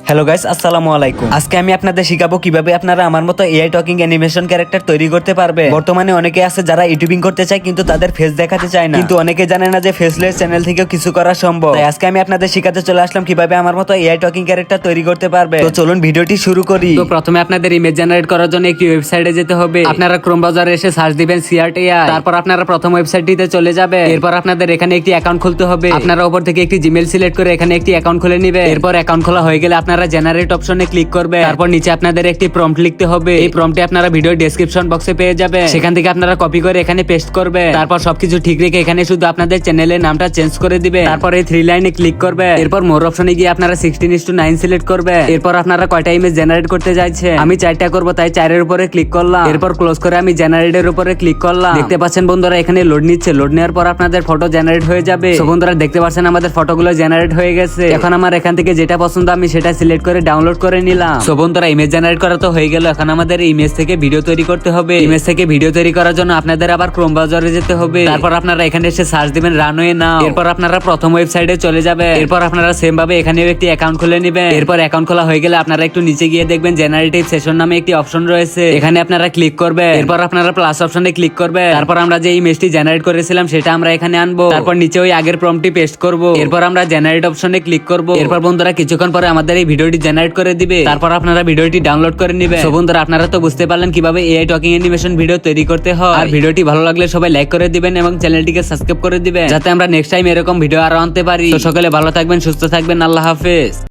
Hello guys, আসসালামু আলাইকুম। আজকে আমি আপনাদের শিখাবো কিভাবে আপনারা আমার মতো এআই টকিং অ্যানিমেশন ক্যারেক্টার তৈরি করতে পারবে। বর্তমানে অনেকে আছে যারা ইউটিউবিং করতে চায় কিন্তু তাদের ফেস দেখাতে চায় না, কিন্তু অনেকে জানে না যে ফেসলেস চ্যানেল থেকেও কিছু করা সম্ভব। তাই আজকে আমি আপনাদের শিখাতে চলে আসলাম কিভাবে আমার মতো এআই টকিং ক্যারেক্টার তৈরি করতে পারবে। তো চলুন ভিডিওটি শুরু করি। তো প্রথমে আপনাদের ইমেজ জেনারেট করার জন্য একটি ওয়েবসাইটে যেতে হবে। আপনারা ক্রোম ব্রাউজারে এসে সার্চ দিবেন CRT-AI, তারপর আপনারা প্রথম ওয়েবসাইটটিতে চলে যাবে। এরপর আপনাদের এখানে একটি অ্যাকাউন্ট খুলতে হবে। আপনারা উপর থেকে একটি জিমেল সিলেক্ট করে এখানে একটি অ্যাকাউন্ট খুলে নেবেন। এরপর অ্যাকাউন্ট খোলা হয়ে গেলে আপনারা জেনারেট অপশনে ক্লিক করবে। তারপর নিচে আপনাদের একটি প্রম্পট লিখতে হবে। এই প্রম্পটে আপনারা ভিডিও ডেসক্রিপশন বক্সে পেয়ে যাবে, সেখান থেকে আপনারা কপি করে এখানে পেস্ট করবে। তারপর সবকিছু ঠিক রেখে এখানে শুধু আপনাদের চ্যানেলের নামটা চেঞ্জ করে দিবে। তারপর এই 3 লাইনে ক্লিক করবে। এরপর মোর অপশনে গিয়ে আপনারা 16:9 সিলেক্ট করবে। এরপর আপনারা কয়টা ইমেজ জেনারেট করতে চাইছে, আমি 4টা করব তাই 4 এর উপরে ক্লিক করলাম। এরপর ক্লোজ করে আমি জেনারেটের উপরে ক্লিক করলাম। দেখতে পাচ্ছেন বন্ধুরা এখানে লোড নিচ্ছে। লোড নেওয়ার পর আপনাদের ফটো জেনারেট হয়ে যাবে। সো বন্ধুরা দেখতে পাচ্ছেন আমাদের ফটোগুলো জেনারেট হয়ে গেছে। এখন আমার এখান থেকে যেটা পছন্দ আমি সেটা সিলেক্ট করে ডাউনলোড করে নিলাম। সো বন্ধুরা ইমেজ জেনারেট করা তো হয়ে গেল। এখন আমাদের ইমেজ থেকে ভিডিও তৈরি করতে হবে। ইমেজ থেকে ভিডিও তৈরি করার জন্য আপনাদের আবার ক্রোম ব্রাউজারে যেতে হবে। তারপর আপনারা এখানে এসে সার্চ দিবেন রানওয়ে নাও। এরপর আপনারা প্রথম ওয়েবসাইটে চলে যাবে। এরপর আপনারা সেম ভাবে এখানেও একটি অ্যাকাউন্ট খুলে নেবেন। এরপর অ্যাকাউন্ট খোলা হয়ে গেলে আপনারা একটু নিচে গিয়ে দেখবেন জেনারেটিভ সেশন নামে একটি অপশন রয়েছে, এখানে আপনারা ক্লিক করবে। এরপর আপনারা প্লাস অপশনে ক্লিক করবে। তারপর আমরা যে ইমেজটি জেনারেট করেছিলাম সেটা আমরা এখানে আনবো। তারপর নিচে ওই আগের প্রম্পটটি পেস্ট করব। এরপর আমরা জেনারেট অপশনে ক্লিক করব। এরপর বন্ধুরা কিছুক্ষণ পরে আমাদের এই ভিডিওটি জেনারেট করে দিবে। তারপর আপনারা ভিডিওটি ডাউনলোড করে নেবেন। সো বন্ধুরা আপনারা তো বুঝতে পারলেন কিভাবে এআই টকিং অ্যানিমেশন ভিডিও তৈরি করতে হয়। আর ভিডিওটি ভালো লাগলে সবাই লাইক করে দিবেন এবং চ্যানেলটিকে সাবস্ক্রাইব করে দিবেন, যাতে আমরা নেক্সট টাইম এরকম ভিডিও আরো আনতে পারি। তো সকলে ভালো থাকবেন, সুস্থ থাকবেন। আল্লাহ হাফেজ।